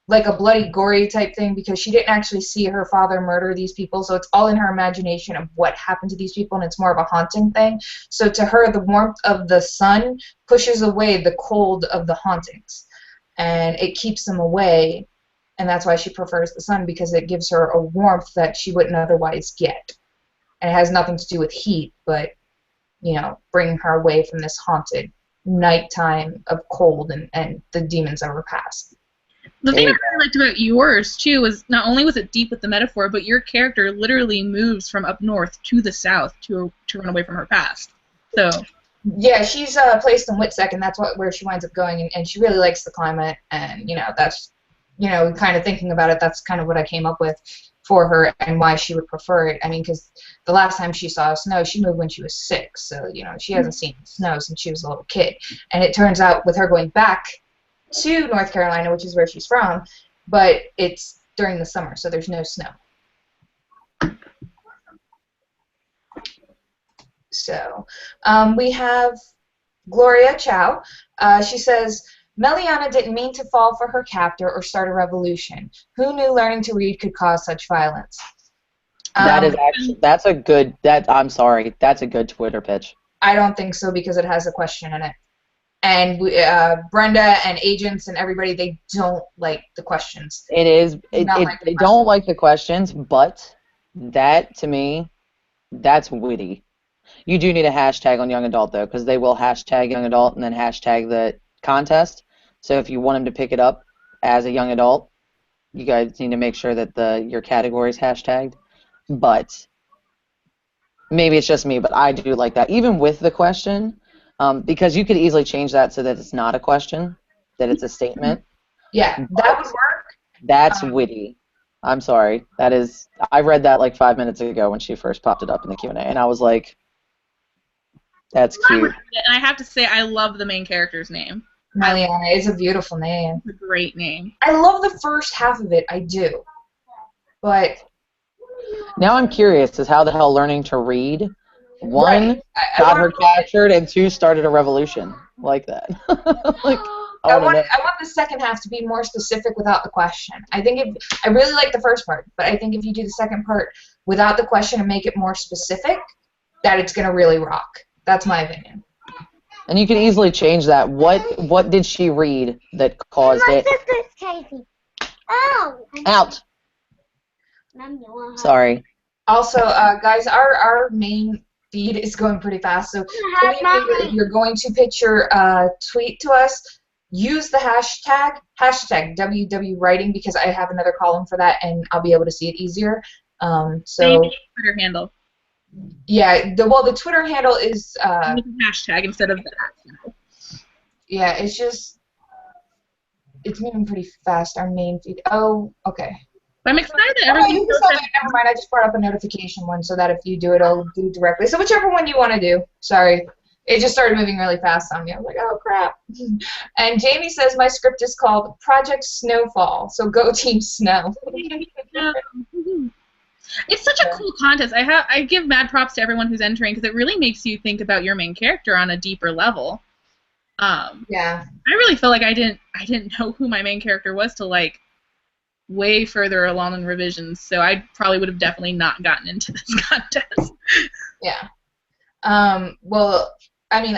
like a bloody, gory type thing because she didn't actually see her father murder these people, so it's all in her imagination of what happened to these people, and it's more of a haunting thing. So to her, the warmth of the sun pushes away the cold of the hauntings, and it keeps them away, and that's why she prefers the sun, because it gives her a warmth that she wouldn't otherwise get. And it has nothing to do with heat, but, you know, bringing her away from this haunted nighttime of cold and the demons of her past. The thing I really liked about yours, too, was not only was it deep with the metaphor, but your character literally moves from up north to the south to run away from her past. So. Yeah, she's placed in Witsec, and that's where she winds up going, and she really likes the climate, and, you know, that's, you know, kind of thinking about it, that's kind of what I came up with for her and why she would prefer it. I mean, because the last time she saw snow, she moved when she was 6, so, you know, she hasn't seen snow since she was a little kid. And it turns out with her going back to North Carolina, which is where she's from, but it's during the summer, so there's no snow. So we have Gloria Chow. She says, Meliana didn't mean to fall for her captor or start a revolution. Who knew learning to read could cause such violence? That's a good Twitter pitch. I don't think so because it has a question in it. And Brenda and agents and everybody, they don't like the questions. They don't like the questions, but that, to me, that's witty. You do need a hashtag on young adult, though, because they will hashtag young adult and then hashtag the contest. So if you want them to pick it up as a young adult, you guys need to make sure that your category is hashtagged. But maybe it's just me, but I do like that. Even with the question, because you could easily change that so that it's not a question, that it's a statement. Yeah, that would work. That's witty. I'm sorry. I read that like 5 minutes ago when she first popped it up in the Q&A, and I was like, that's cute. And I have to say, I love the main character's name. Meliana is a beautiful name. It's a great name. I love the first half of it, I do. But now I'm curious as how the hell learning to read, one, got her captured, and two, started a revolution like that. I want the second half to be more specific without the question. I really like the first part, but I think if you do the second part without the question and make it more specific, that it's going to really rock. That's my opinion. And you can easily change that. What did she read that caused it? My sister's crazy. Oh. Out. Sorry. Also, guys, our main feed is going pretty fast, so if you're going to pitch your tweet to us, use the hashtag WWWriting, because I have another column for that, and I'll be able to see it easier. Maybe Twitter handle. Yeah, the Twitter handle is hashtag instead of the @. Yeah, it's moving pretty fast. Our main feed. Oh, okay. But I'm excited that Oh, you everything can goes still do it. Never mind. I just brought up a notification one so that if you do it, it'll do directly. So whichever one you want to do. Sorry. It just started moving really fast on me. I was like, oh, crap. And Jamie says my script is called Project Snowfall. So go Team Snow. Yeah. It's such a cool contest. I give mad props to everyone who's entering because it really makes you think about your main character on a deeper level. Yeah. I really feel like I didn't know who my main character was till like way further along in revisions, so I probably would have definitely not gotten into this contest. Yeah. Well, I mean,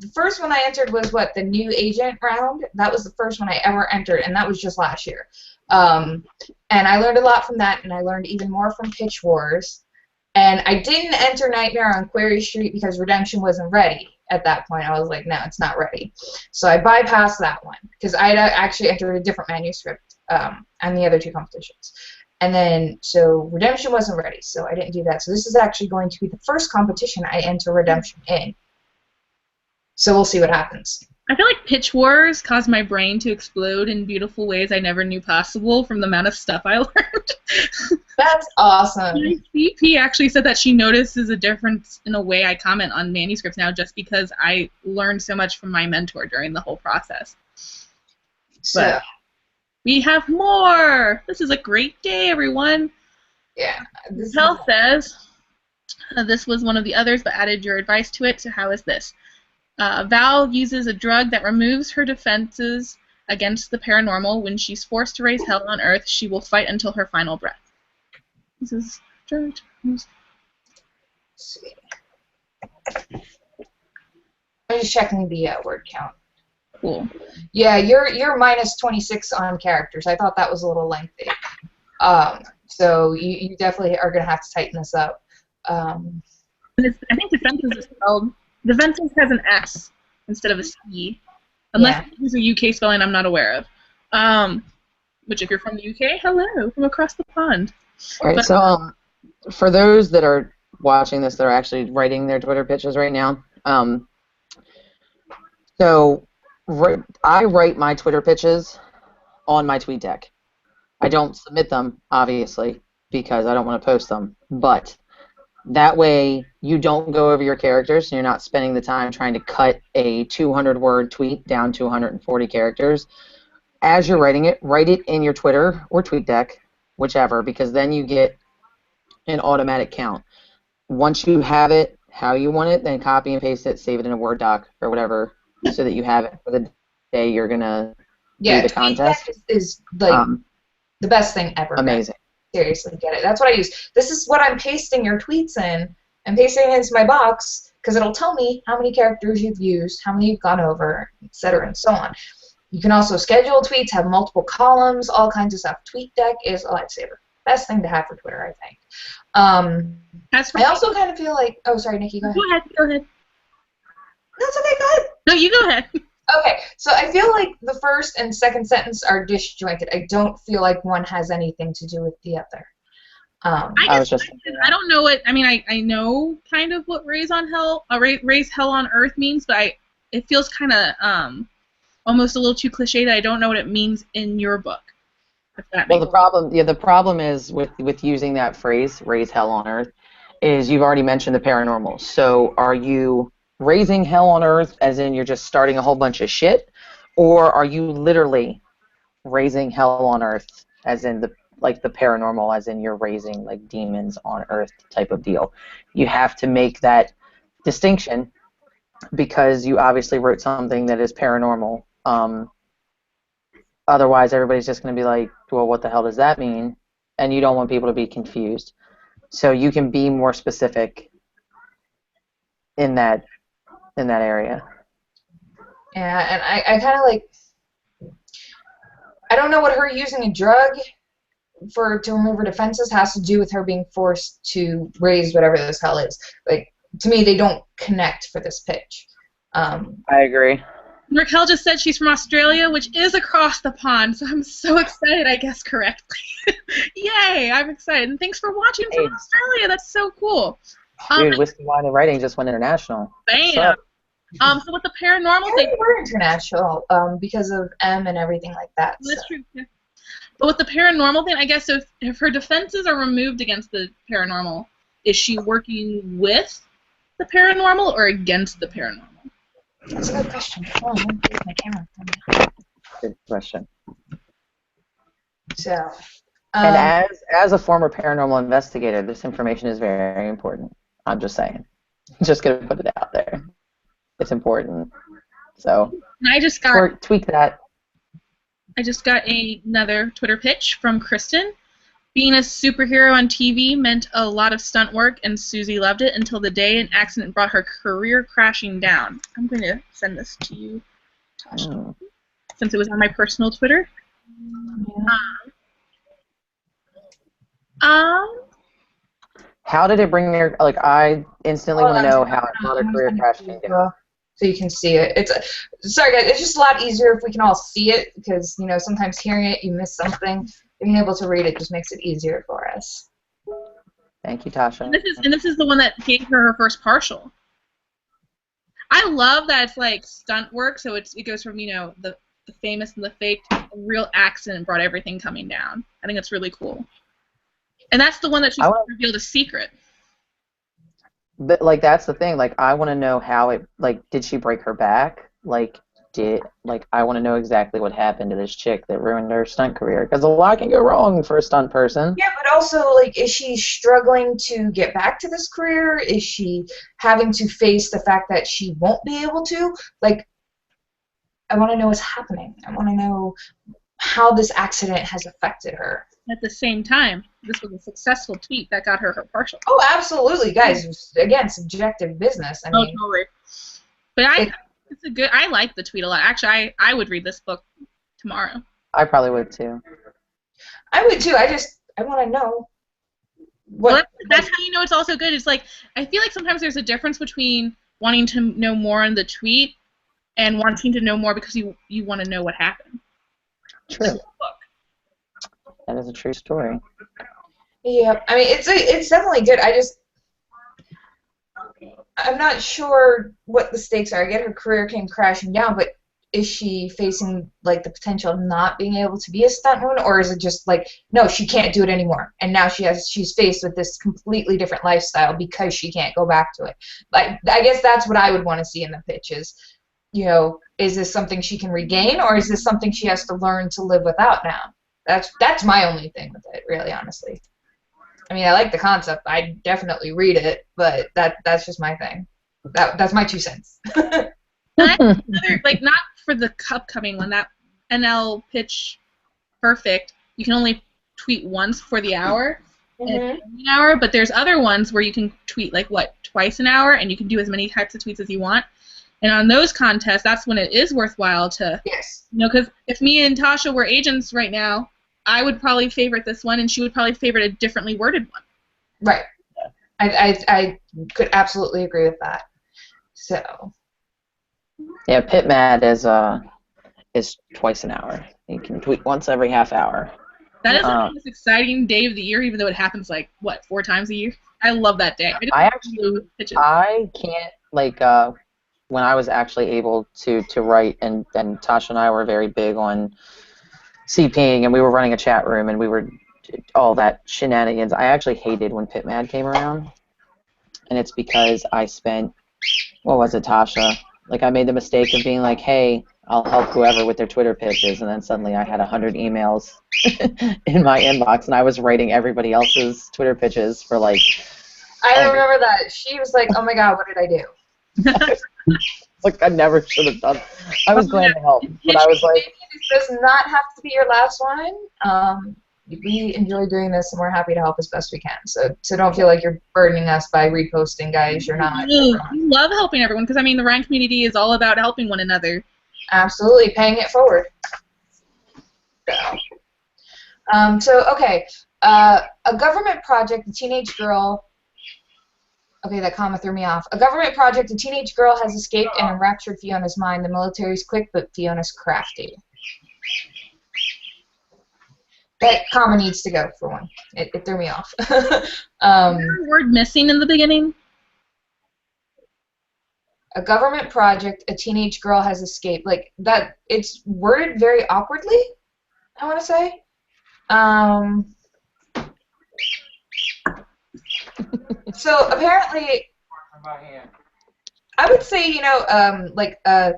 the first one I entered was the new agent round. That was the first one I ever entered, and that was just last year. And I learned a lot from that, and I learned even more from Pitch Wars. And I didn't enter Nightmare on Query Street because Redemption wasn't ready at that point. I was like, no, it's not ready. So I bypassed that one because I actually entered a different manuscript on the other two competitions. And then, so Redemption wasn't ready, so I didn't do that. So this is actually going to be the first competition I enter Redemption in. So we'll see what happens. I feel like Pitch Wars caused my brain to explode in beautiful ways I never knew possible from the amount of stuff I learned. That's awesome. My CP actually said that she notices a difference in the way I comment on manuscripts now just because I learned so much from my mentor during the whole process. So, but we have more! This is a great day, everyone. Yeah. Tel says, this was one of the others, but added your advice to it, so how is this? Val uses a drug that removes her defenses against the paranormal. When she's forced to raise hell on Earth, she will fight until her final breath. This is Let's see. I'm just checking the word count. Cool. Yeah, you're minus 26 on characters. I thought that was a little lengthy. So you definitely are going to have to tighten this up. I think defenses is spelled. Defenses has an S instead of a C, unless there's a UK spelling I'm not aware of. Which, if you're from the UK, hello from across the pond. All right, so for those that are watching this, that are actually writing their Twitter pitches right now. I write my Twitter pitches on my tweet deck. I don't submit them, obviously, because I don't want to post them, but that way you don't go over your characters and you're not spending the time trying to cut a 200-word tweet down to 140 characters. As you're writing it, write it in your Twitter or tweet deck, whichever, because then you get an automatic count. Once you have it how you want it, then copy and paste it, save it in a Word doc or whatever, so that you have it for the day you're going to do the contest. Is like the best thing ever. Amazing. Seriously, get it. That's what I use. This is what I'm pasting your tweets in. I'm pasting it into my box because it'll tell me how many characters you've used, how many you've gone over, etc., and so on. You can also schedule tweets, have multiple columns, all kinds of stuff. TweetDeck is a lifesaver. Best thing to have for Twitter, I think. I also kind of feel like... Oh, sorry, Nikki, go ahead. Go ahead. That's okay, go ahead. No, you go ahead. Okay, so I feel like the first and second sentence are disjointed. I don't feel like one has anything to do with the other. I don't know what... I mean, I know kind of what raise hell on Earth means, but it feels kind of... almost a little too cliche that I don't know what it means in your book. Well, the problem is with using that phrase, raise hell on Earth, is you've already mentioned the paranormal. So are you raising hell on Earth as in you're just starting a whole bunch of shit, or are you literally raising hell on Earth as in the paranormal, as in you're raising like demons on Earth type of deal? You have to make that distinction because you obviously wrote something that is paranormal. Otherwise, everybody's just going to be like, well, what the hell does that mean? And you don't want people to be confused. So you can be more specific in that area. Yeah, and I kind of like... I don't know what her using a drug to remove her defenses has to do with her being forced to raise whatever this hell is. Like, to me, they don't connect for this pitch. I agree. Raquel just said she's from Australia, which is across the pond, so I'm so excited I guessed correctly. Yay, I'm excited. And thanks for watching from Australia. That's so cool. Dude, Whiskey, Wine, and Writing just went international. Bam. So with the paranormal thing... We're international because of M and everything like that. That's true. Yeah. But with the paranormal thing, I guess if her defenses are removed against the paranormal, is she working with the paranormal or against the paranormal? That's a good question. Hold on, let me use my camera. Good question. So, And as a former paranormal investigator, this information is very important. I'm just saying. Just gonna put it out there. It's important. So And I just got tweak that. another Twitter pitch from Kristen. Being a superhero on TV meant a lot of stunt work, and Susie loved it until the day an accident brought her career crashing down. I'm going to send this to you, Tasha, since it was on my personal Twitter. How did it bring your, like, I instantly want to know how it brought her career crashing down. So you can see it. Sorry guys, it's just a lot easier if we can all see it, because sometimes hearing it you miss something. Being able to read it just makes it easier for us. Thank you, Tasha. And this is the one that gave her first partial. I love that it's like stunt work, so it goes from the famous and the fake to a real accident brought everything coming down. I think that's really cool. And that's the one that she's revealed a secret. But, like, that's the thing. Like, I want to know how it, like, did she break her back? I want to know exactly what happened to this chick that ruined her stunt career. Because a lot can go wrong for a stunt person. Yeah, but also, like, is she struggling to get back to this career? Is she having to face the fact that she won't be able to? Like, I want to know what's happening. I want to know how this accident has affected her. At the same time, this was a successful tweet that got her partial. Oh, absolutely, guys. Again, subjective business. I mean, totally. But I like the tweet a lot. Actually, I would read this book tomorrow. I probably would too. I would too. I want to know. That's how you know it's also good. It's like, I feel like sometimes there's a difference between wanting to know more in the tweet and wanting to know more because you want to know what happened. True. That is a true story. Yeah, I mean, it's definitely good. I'm not sure what the stakes are. I get her career came crashing down, but is she facing, like, the potential of not being able to be a stuntwoman, or is it just like, no, she can't do it anymore, and now she's faced with this completely different lifestyle because she can't go back to it? Like, I guess that's what I would want to see in the pitch is, is this something she can regain, or is this something she has to learn to live without now? That's my only thing with it, really, honestly. I mean, I like the concept. I definitely read it, but that's just my thing. That's my 2 cents. Like, not for the upcoming one. That NL pitch perfect. You can only tweet once for the hour, an hour. But there's other ones where you can tweet twice an hour, and you can do as many types of tweets as you want. And on those contests, that's when it is worthwhile to, because if me and Tasha were agents right now, I would probably favorite this one, and she would probably favorite a differently worded one. Right. I could absolutely agree with that. So. Yeah, Pit Mad is twice an hour. You can tweet once every half hour. That is the most exciting day of the year, even though it happens 4 times a year. I love that day. I can't, when I was actually able to write, and Tasha and I were very big on CPing, and we were running a chat room, and we were all that shenanigans. I actually hated when Pit Mad came around, and it's because I spent, what was it, Tasha? Like, I made the mistake of being like, hey, I'll help whoever with their Twitter pitches, and then suddenly I had 100 emails in my inbox, and I was writing everybody else's Twitter pitches for I remember that. She was like, oh my god, what did I do? I never should have done. I was glad to help, but I was like, this does not have to be your last one. We enjoy doing this, and we're happy to help as best we can. So don't feel like you're burdening us by reposting, guys. You're not. We love helping everyone because, the Ryan community is all about helping one another. Absolutely, paying it forward. Okay. A government project, a teenage girl. Okay, that comma threw me off. A government project, a teenage girl has escaped and enraptured Fiona's mind. The military's quick, but Fiona's crafty. That comma needs to go, for one. It threw me off. Is there a word missing in the beginning? A government project, a teenage girl has escaped. Like, that, it's worded very awkwardly, I want to say. Um, so apparently, I would say, like a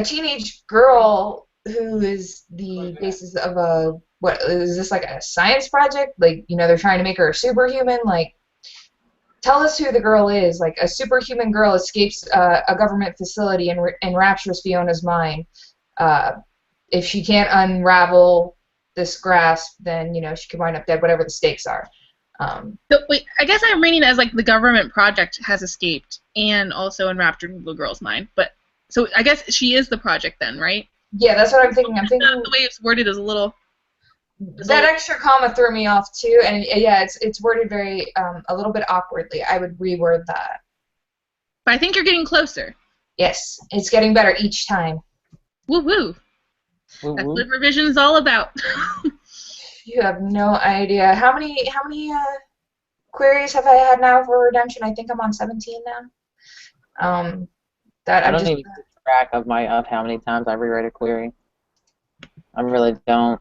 teenage girl who is the basis of what is this, like a science project? Like, they're trying to make her a superhuman. Like, tell us who the girl is. Like, a superhuman girl escapes a government facility and enraptures Fiona's mind. If she can't unravel this grasp, then she could wind up dead, whatever the stakes are. So wait, I guess I'm reading it as like the government project has escaped and also enraptured the girl's mind. But so I guess she is the project then, right? Yeah, that's what I'm thinking. I'm thinking The way it's worded is a little. that extra comma threw me off too, and yeah, it's worded very a little bit awkwardly. I would reword that. But I think you're getting closer. Yes, it's getting better each time. Woo woo. Woo That's woo. what revision is all about. You have no idea how many queries have I had now for redemption? I think I'm on 17 now. That I I'm don't just even keep track of how many times I rewrite a query. I really don't.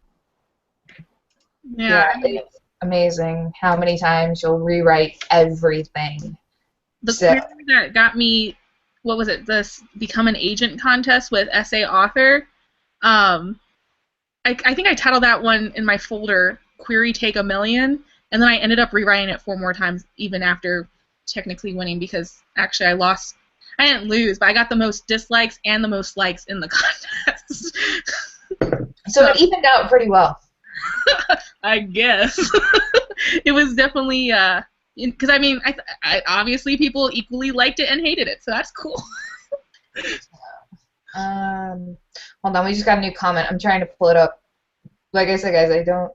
Yeah. it's amazing how many times you'll rewrite everything. The So- query that got me, what was it? This Become an Agent contest with essay author. I think I titled that one in my folder "Query Take a Million," and then I ended up rewriting it 4 more times, even after technically winning, because actually I lost. I didn't lose, but I got the most dislikes and the most likes in the contest. So it evened out pretty well. I guess it was definitely because I mean, I obviously people equally liked it and hated it, so that's cool. Hold on, we just got a new comment. I'm trying to pull it up. Like I said, guys, I don't.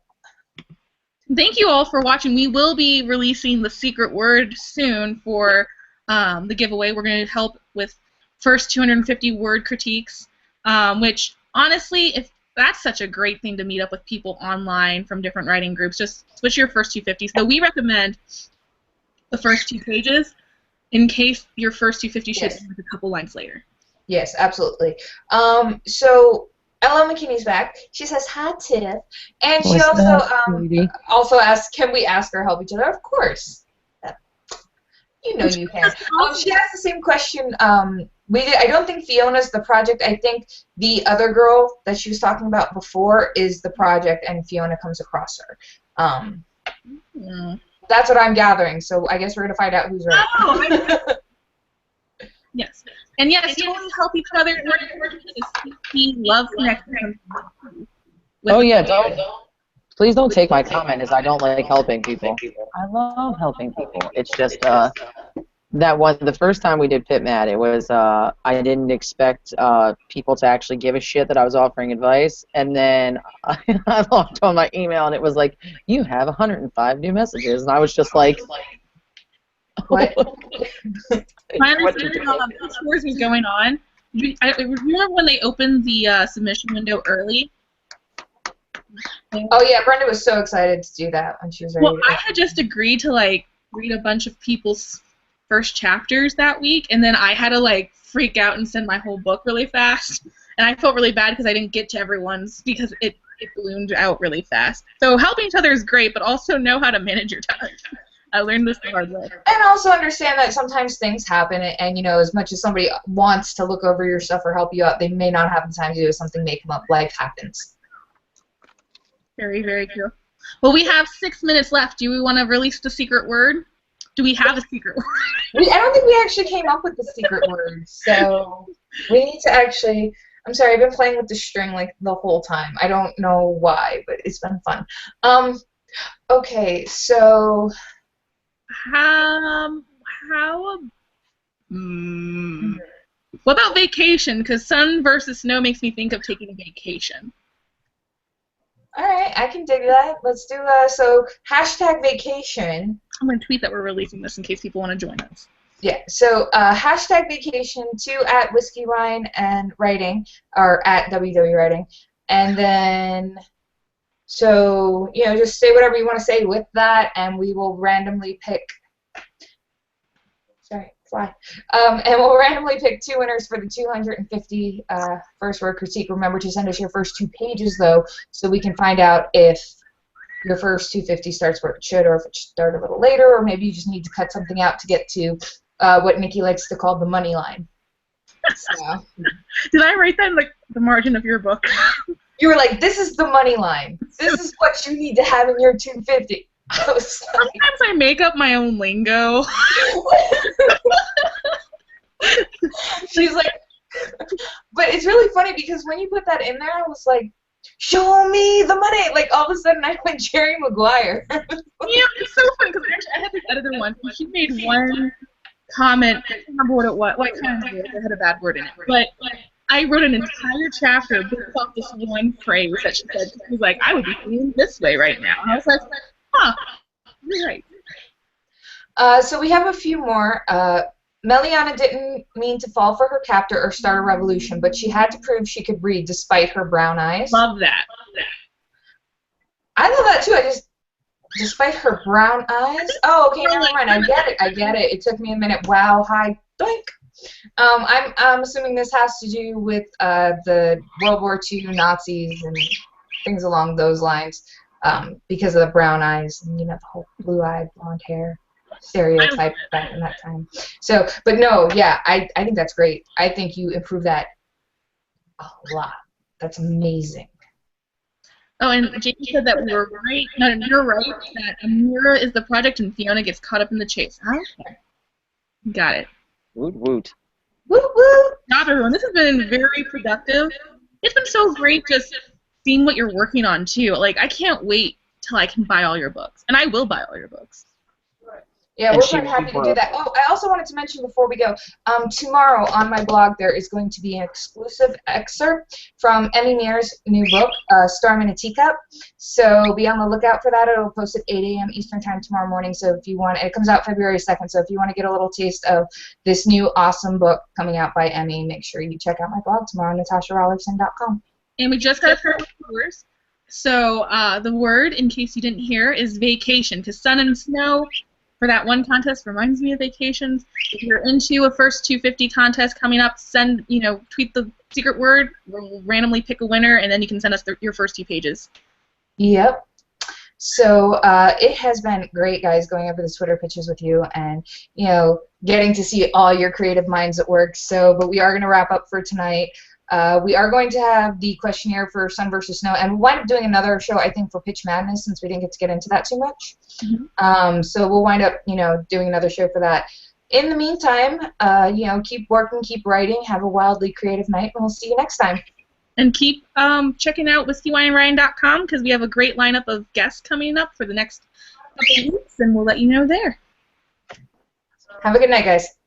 Thank you all for watching. We will be releasing the secret word soon for the giveaway. We're going to help with first 250 word critiques, which honestly, if that's such a great thing to meet up with people online from different writing groups, just switch your first 250. So we recommend the first 2 pages in case your first 250 should Yes. end a couple lines later. Yes, absolutely. So Ella McKinney's back. She says hi, Tiff, and she What's also up, sweetie? also asked, "Can we ask her help each other?" Of course. You know you can. She asked the same question. I don't think Fiona's the project. I think the other girl that she was talking about before is the project, and Fiona comes across her. That's what I'm gathering. So I guess we're gonna find out who's right. Oh, yes. And yes, totally help each other. Love connection. Oh yeah, please don't take my comment as I don't like helping people. I love helping people. It's just the first time we did Pit Mad, it was I didn't expect people to actually give a shit that I was offering advice, and then I logged on my email and it was like, you have 105 new messages, and I was just like, What? My understanding of the scores was going on. I remember when they opened the submission window early. Oh yeah, Brenda was so excited to do that when she was ready. Well, I had just agreed to read a bunch of people's first chapters that week, and then I had to freak out and send my whole book really fast. And I felt really bad because I didn't get to everyone's because it ballooned out really fast. So helping each other is great, but also know how to manage your time. I learned this the hard way. And also understand that sometimes things happen, and as much as somebody wants to look over your stuff or help you out, they may not have the time to do it. Something may come up. Life happens. Very, very true. Well, we have 6 minutes left. Do we want to release the secret word? Do we have a secret word? I don't think we actually came up with the secret word, so we need to actually. I'm sorry, I've been playing with the string the whole time. I don't know why, but it's been fun. Okay, so. What about vacation? Because sun versus snow makes me think of taking a vacation. All right, I can dig that. Let's do so hashtag vacation. I'm going to tweet that we're releasing this in case people want to join us. Yeah, so hashtag vacation to at Whiskey Wine and Writing, or at WW Writing. And then, so, just say whatever you want to say with that, and we will randomly pick. Sorry, fly. And we'll randomly pick 2 winners for the 250 first word critique. Remember to send us your first 2 pages, though, so we can find out if your first 250 starts where it should, or if it should start a little later, or maybe you just need to cut something out to get to what Nikki likes to call the money line. So. Did I write that in the margin of your book? You were like, this is the money line. This is what you need to have in your 250. I was like, sometimes I make up my own lingo. She's like, but it's really funny because when you put that in there, I was like, show me the money. Like, all of a sudden, I went Jerry Maguire. Yeah, it's so funny because actually I had this editor once, and she made one comment. I can't remember what it was. Well, I kind of did. It had a bad word in it. But I wrote an entire chapter based off this one phrase that she said. She was like, I would be feeling this way right now. And I was like, huh, you're right. So we have a few more. Meliana didn't mean to fall for her captor or start a revolution, but she had to prove she could read despite her brown eyes. Love that. I love that too. Despite her brown eyes. Oh, okay, never mind. I get it. It took me a minute. Wow, hi, doink. I'm assuming this has to do with the World War II Nazis and things along those lines, because of the brown eyes and the whole blue-eyed, blonde hair stereotype back in that time. So, but no, yeah, I think that's great. I think you improved that a lot. That's amazing. Oh, and Jamie said that we were right. No, you're right. That Amira is the project and Fiona gets caught up in the chase. Okay. Got it. Woot woot. Woot woot. Job, everyone. This has been very productive. It's been so great just seeing what you're working on, too. Like, I can't wait till I can buy all your books. And I will buy all your books. Yeah, we're quite happy to do that. Oh, I also wanted to mention before we go, tomorrow on my blog there is going to be an exclusive excerpt from Emmy Mears' new book, Storm in a Teacup. So be on the lookout for that. It'll post at 8 a.m. Eastern Time tomorrow morning. So if you want, it comes out February 2nd. So if you want to get a little taste of this new awesome book coming out by Emmy, make sure you check out my blog tomorrow, natasharollerson.com. And we just got a pair of viewers. So the word, in case you didn't hear, is vacation, because sun and snow for that one contest reminds me of vacations. If you're into a first 250 contest coming up, tweet the secret word. We'll randomly pick a winner, and then you can send us your first 2 pages. Yep. So it has been great, guys, going over the Twitter pitches with you and, getting to see all your creative minds at work. So, but we are going to wrap up for tonight. We are going to have the questionnaire for Sun versus Snow, and we'll wind up doing another show, I think, for Pitch Madness, since we didn't get to get into that too much. Mm-hmm. So we'll wind up, doing another show for that. In the meantime, keep working, keep writing, have a wildly creative night, and we'll see you next time. And keep checking out whiskeywineandryan.com, because we have a great lineup of guests coming up for the next couple of weeks, and we'll let you know there. Have a good night, guys.